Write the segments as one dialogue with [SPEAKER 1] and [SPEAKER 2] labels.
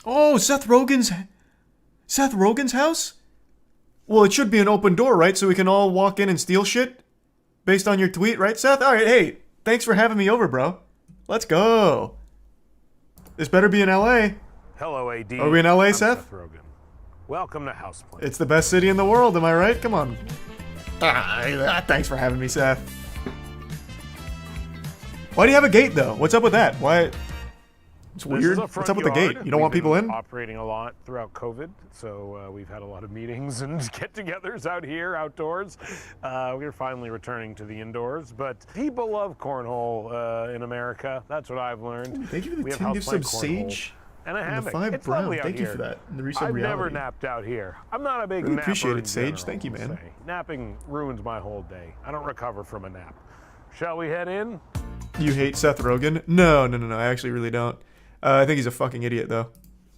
[SPEAKER 1] Oh, Seth Rogen's house? Well, it should be an open door, right? So we can all walk in and steal shit? Based on your tweet, right, Seth? Alright, hey, thanks for having me over, bro. Let's go. This better be in LA.
[SPEAKER 2] Hello, AD.
[SPEAKER 1] Are we in LA,
[SPEAKER 2] I'm
[SPEAKER 1] Seth?
[SPEAKER 2] Rogen. Welcome to Houseplant.
[SPEAKER 1] It's the best city in the world, am I right? Come on. Thanks for having me, Seth. Why do you have a gate, though? What's up with that? Why? It's weird. What's up with the gate? You don't want people in?
[SPEAKER 2] Operating a lot throughout COVID, so we've had a lot of meetings and get-togethers out here, outdoors. We're finally returning to the indoors, but people love cornhole in America. That's what I've learned.
[SPEAKER 1] Ooh, thank you for the 10 gifts of sage.
[SPEAKER 2] And a hammock.
[SPEAKER 1] The 5
[SPEAKER 2] it's
[SPEAKER 1] brown.
[SPEAKER 2] lovely out
[SPEAKER 1] Thank you
[SPEAKER 2] here.
[SPEAKER 1] for that. In the recent
[SPEAKER 2] I've
[SPEAKER 1] reality.
[SPEAKER 2] never napped out here. I'm not a big
[SPEAKER 1] really
[SPEAKER 2] napper
[SPEAKER 1] appreciate
[SPEAKER 2] in
[SPEAKER 1] it, Sage.
[SPEAKER 2] general,
[SPEAKER 1] Thank you, man.
[SPEAKER 2] Napping ruins my whole day. I don't recover from a nap. Shall we head in?
[SPEAKER 1] You hate Seth Rogen? No. I actually really don't. I think he's a fucking idiot, though.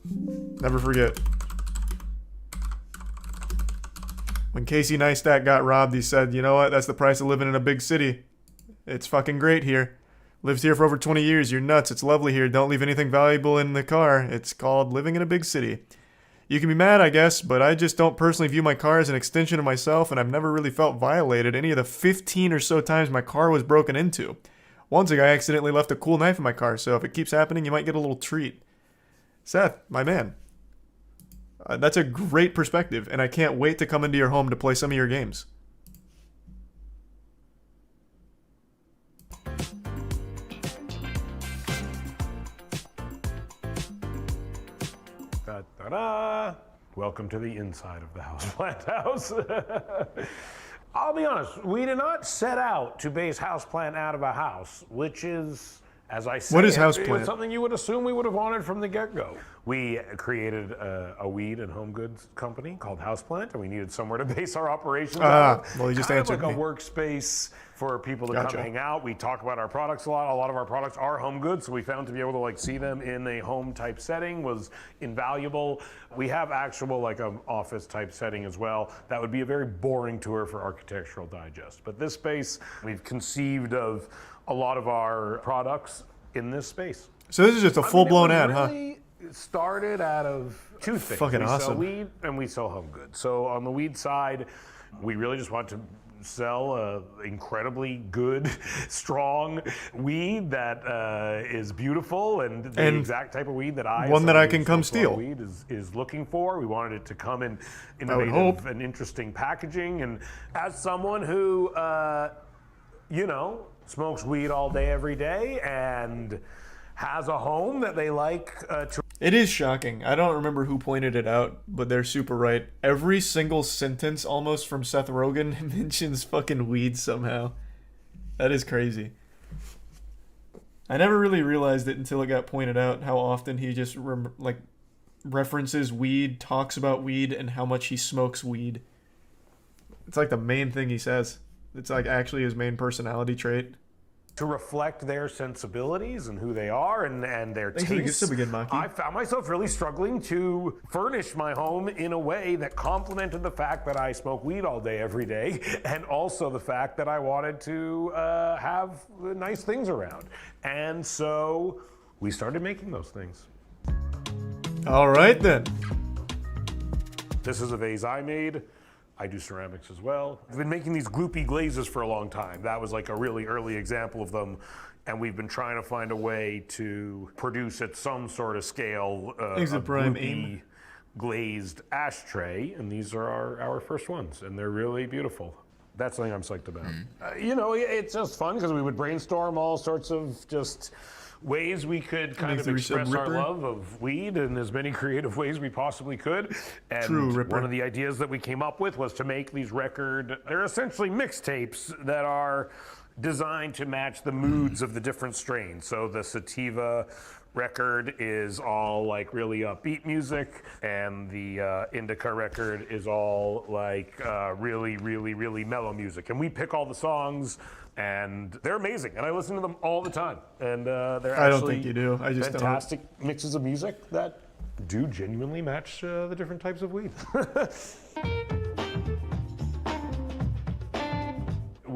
[SPEAKER 1] Never forget. When Casey Neistat got robbed, he said, you know what? That's the price of living in a big city. It's fucking great here. Lived here for over 20 years. You're nuts. It's lovely here. Don't leave anything valuable in the car. It's called living in a big city. You can be mad, I guess, but I just don't personally view my car as an extension of myself, and I've never really felt violated any of the 15 or so times my car was broken into. Once a guy accidentally left a cool knife in my car, so if it keeps happening, you might get a little treat. Seth, my man. That's a great perspective, and I can't wait to come into your home to play some of your games.
[SPEAKER 2] Ta-da! Welcome to the inside of the Houseplant house. I'll be honest, we did not set out to base Houseplant out of a house, which is, as I said,
[SPEAKER 1] what is Houseplant?
[SPEAKER 2] Something you would assume we would have wanted from the get-go. We created a weed and home goods company called Houseplant, and we needed somewhere to base our operations out of.
[SPEAKER 1] Well, you just
[SPEAKER 2] kind
[SPEAKER 1] answered
[SPEAKER 2] of like
[SPEAKER 1] me.
[SPEAKER 2] a workspace for people to
[SPEAKER 1] Gotcha.
[SPEAKER 2] come hang out. We talk about our products a lot. A lot of our products are home goods, so we found to be able to like see them in a home type setting was invaluable. We have actual like an office type setting as well. That would be a very boring tour for Architectural Digest. But this space, we've conceived of a lot of our products in this space.
[SPEAKER 1] So this is just a full-blown ad, huh?
[SPEAKER 2] Really started out of two things.
[SPEAKER 1] Fucking
[SPEAKER 2] we
[SPEAKER 1] awesome.
[SPEAKER 2] sell weed and we sell home goods. So on the weed side, we really just want to sell incredibly good, strong weed that is beautiful and the exact type of weed that
[SPEAKER 1] one that I can come steal.
[SPEAKER 2] Weed is looking for. We wanted it to come in innovative and interesting packaging. And as someone who, smokes weed all day, every day, and has a home that they like to.
[SPEAKER 1] It is shocking. I don't remember who pointed it out, but they're super right. Every single sentence almost from Seth Rogen mentions fucking weed somehow. That is crazy. I never really realized it until it got pointed out how often he just references weed, talks about weed, and how much he smokes weed. It's like the main thing he says. It's like actually his main personality trait.
[SPEAKER 2] To reflect their sensibilities and who they are and their tastes. I found myself really struggling to furnish my home in a way that complemented the fact that I smoke weed all day, every day, and also the fact that I wanted to have nice things around. And so we started making those things.
[SPEAKER 1] All right, then.
[SPEAKER 2] This is a vase I made. I do ceramics as well. I've been making these gloopy glazes for a long time. That was like a really early example of them. And we've been trying to find a way to produce at some sort of scale a gloopy glazed ashtray. And these are our first ones. And they're really beautiful. That's something I'm psyched about. It's just fun because we would brainstorm all sorts of just ways we could kind of express our love of weed in as many creative ways we possibly could. And one of the ideas that we came up with was to make these they're essentially mixtapes that are designed to match the moods of the different strains. So the sativa record is all like really upbeat music, and the indica record is all like really, really, really mellow music. And we pick all the songs, and they're amazing, and I listen to them all the time. And they're actually
[SPEAKER 1] I don't think you do. I just
[SPEAKER 2] fantastic mixes of music that do genuinely match the different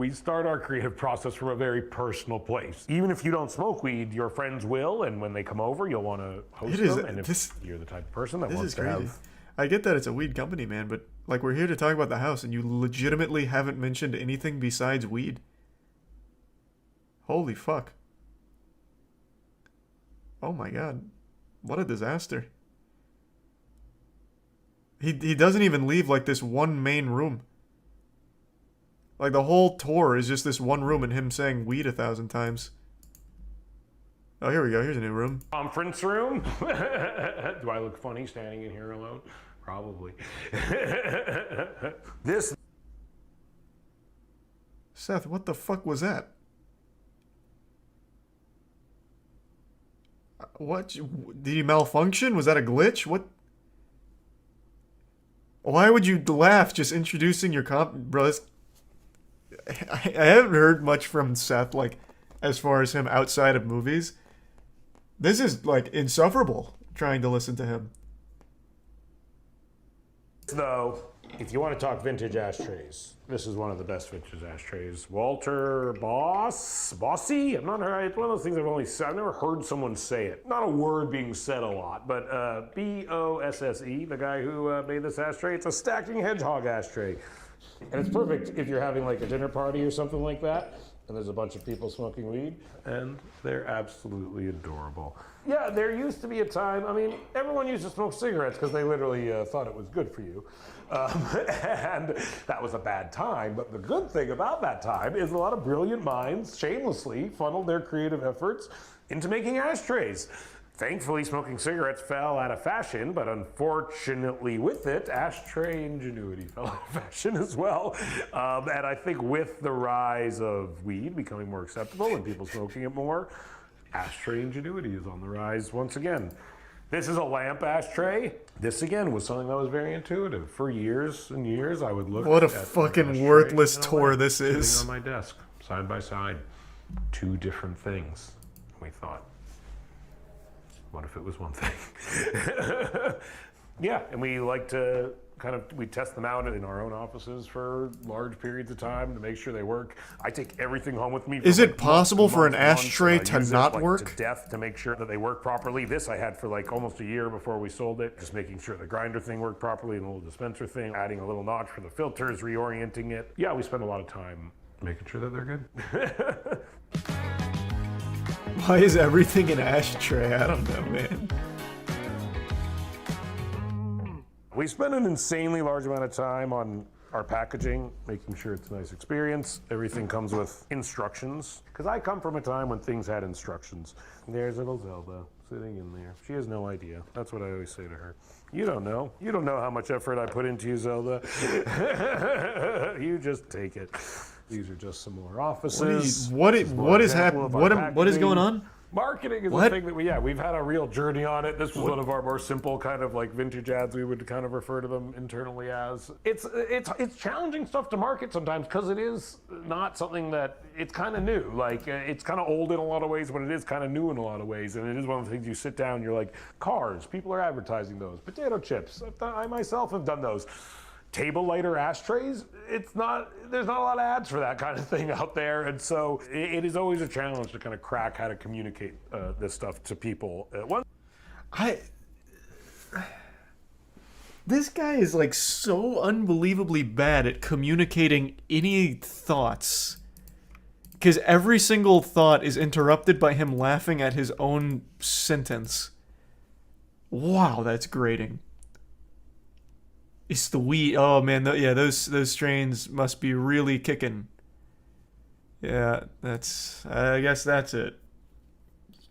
[SPEAKER 2] we start our creative process from a very personal place. Even if you don't smoke weed, your friends will, and when they come over, you'll want to host them. And if you're the type of person that wants to have...
[SPEAKER 1] I get that it's a weed company, man, but like we're here to talk about the house, and you legitimately haven't mentioned anything besides weed. Holy fuck. Oh my god. What a disaster. He doesn't even leave like this one main room. Like the whole tour is just this one room and him saying weed 1,000 times. Oh, here we go. Here's a new room.
[SPEAKER 2] Conference room? Do I look funny standing in here alone? Probably. This...
[SPEAKER 1] Seth, what the fuck was that? What? Did he malfunction? Was that a glitch? What? Why would you laugh just introducing your bro? I haven't heard much from Seth, like, as far as him outside of movies. This is, like, insufferable, trying to listen to him.
[SPEAKER 2] Though, if you want to talk vintage ashtrays, this is one of the best vintage ashtrays. Walter Bossy? I'm not sure. It's one of those things I've never heard someone say it. Not a word being said a lot, but B-O-S-S-E, the guy who made this ashtray. It's a stacking hedgehog ashtray. And it's perfect if you're having like a dinner party or something like that, and there's a bunch of people smoking weed, and they're absolutely adorable. Yeah, there used to be a time, I mean, everyone used to smoke cigarettes because they literally thought it was good for you. And that was a bad time, but the good thing about that time is a lot of brilliant minds shamelessly funneled their creative efforts into making ashtrays. Thankfully, smoking cigarettes fell out of fashion, but unfortunately with it, ashtray ingenuity fell out of fashion as well. And I think with the rise of weed becoming more acceptable and people smoking it more, ashtray ingenuity is on the rise once again. This is a lamp ashtray. This again was something that was very intuitive. For years and years, I would look
[SPEAKER 1] What a
[SPEAKER 2] at
[SPEAKER 1] fucking worthless tour this is.
[SPEAKER 2] Sitting on my desk, side by side, two different things. We thought, what if it was one thing? Yeah, and we like to we test them out in our own offices for large periods of time to make sure they work. I take everything home with me.
[SPEAKER 1] Is it possible for an ashtray to not work?
[SPEAKER 2] To death to make sure that they work properly. This I had for like almost a year before we sold it. Just making sure the grinder thing worked properly and the little dispenser thing, adding a little notch for the filters, reorienting it. Yeah, we spend a lot of time making sure that they're good.
[SPEAKER 1] Why is everything an ashtray? I don't know, man.
[SPEAKER 2] We spend an insanely large amount of time on our packaging, making sure it's a nice experience. Everything comes with instructions. Because I come from a time when things had instructions. There's little Zelda sitting in there. She has no idea. That's what I always say to her. You don't know. You don't know how much effort I put into you, Zelda. You just take it. These are just some more offices.
[SPEAKER 1] What is happening? What is going on?
[SPEAKER 2] Marketing is a thing that we've had a real journey on it. This was one of our more simple kind of like vintage ads we would kind of refer to them internally as. It's challenging stuff to market sometimes because it is not something that it's kind of new. Like it's kind of old in a lot of ways, but it is kind of new in a lot of ways. And it is one of the things you sit down, you're like, cars, people are advertising those. Potato chips, I myself have done those. Table lighter ashtrays, there's not a lot of ads for that kind of thing out there, and so it is always a challenge to kind of crack how to communicate this stuff to people.
[SPEAKER 1] This guy is like so unbelievably bad at communicating any thoughts, because every single thought is interrupted by him laughing at his own sentence. Wow, that's grating. It's the weed. Oh man, those strains must be really kicking. Yeah, I guess that's it.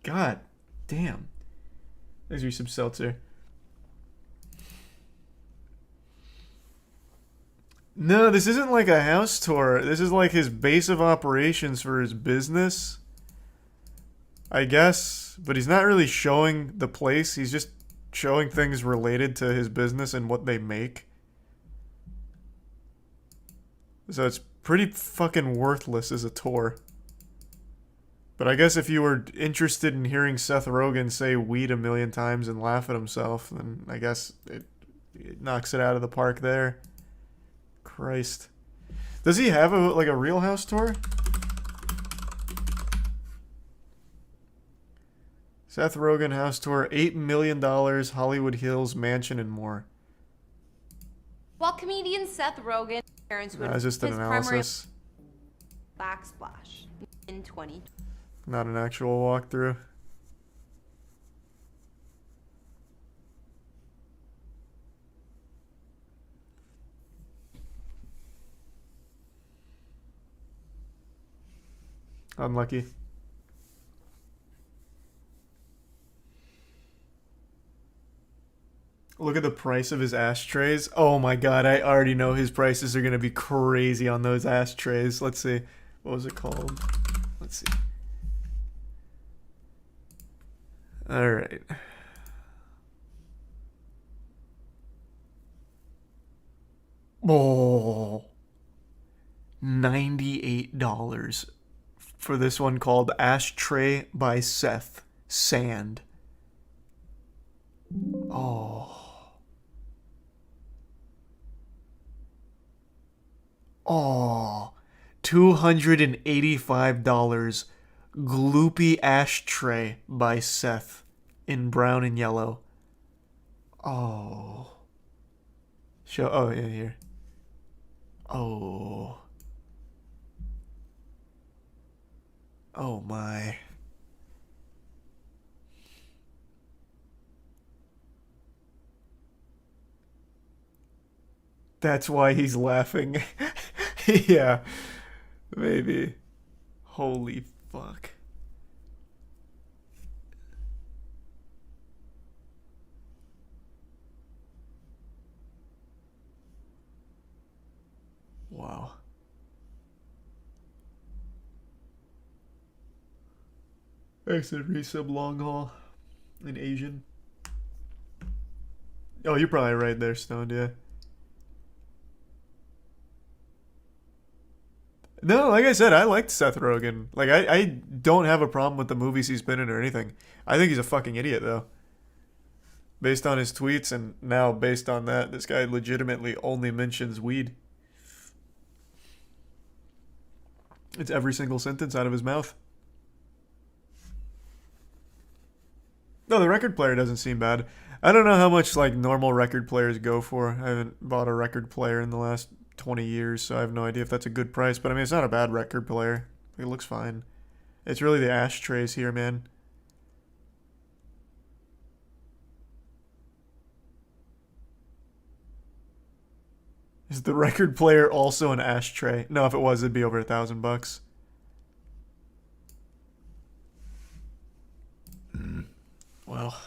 [SPEAKER 1] God damn. There's some seltzer. No, this isn't like a house tour. This is like his base of operations for his business, I guess. But he's not really showing the place. He's just showing things related to his business and what they make. So it's pretty fucking worthless as a tour. But I guess if you were interested in hearing Seth Rogen say weed 1,000,000 times and laugh at himself, then I guess it knocks it out of the park there. Christ. Does he have a real house tour? Seth Rogen house tour, $8 million, Hollywood Hills mansion and more.
[SPEAKER 3] While comedian Seth Rogen parents would
[SPEAKER 1] It's just an
[SPEAKER 3] his primary
[SPEAKER 1] analysis,
[SPEAKER 3] backsplash in 2020.
[SPEAKER 1] not an actual walkthrough. Unlucky. Look at the price of his ashtrays. Oh my god, I already know his prices are going to be crazy on those ashtrays. Let's see. What was it called? Let's see. Alright. Oh. $98 for this one called Ashtray by Seth. Sand. Oh. Oh. $285. Gloopy Ashtray by Seth in brown and yellow. Oh. Oh, yeah, here. Oh. Oh my. That's why he's laughing. Yeah. Maybe. Holy fuck. Wow. Exit resub long haul in Asian. Oh, you're probably right there, Stoned, yeah. No, like I said, I liked Seth Rogen. Like, I don't have a problem with the movies he's been in or anything. I think he's a fucking idiot, though. Based on his tweets, and now based on that, this guy legitimately only mentions weed. It's every single sentence out of his mouth. No, the record player doesn't seem bad. I don't know how much, like, normal record players go for. I haven't bought a record player in the last 20 years, so I have no idea if that's a good price. But I mean, it's not a bad record player. It looks fine. It's really the ashtrays here, man. Is the record player also an ashtray? No, if it was, it'd be over $1,000. Well.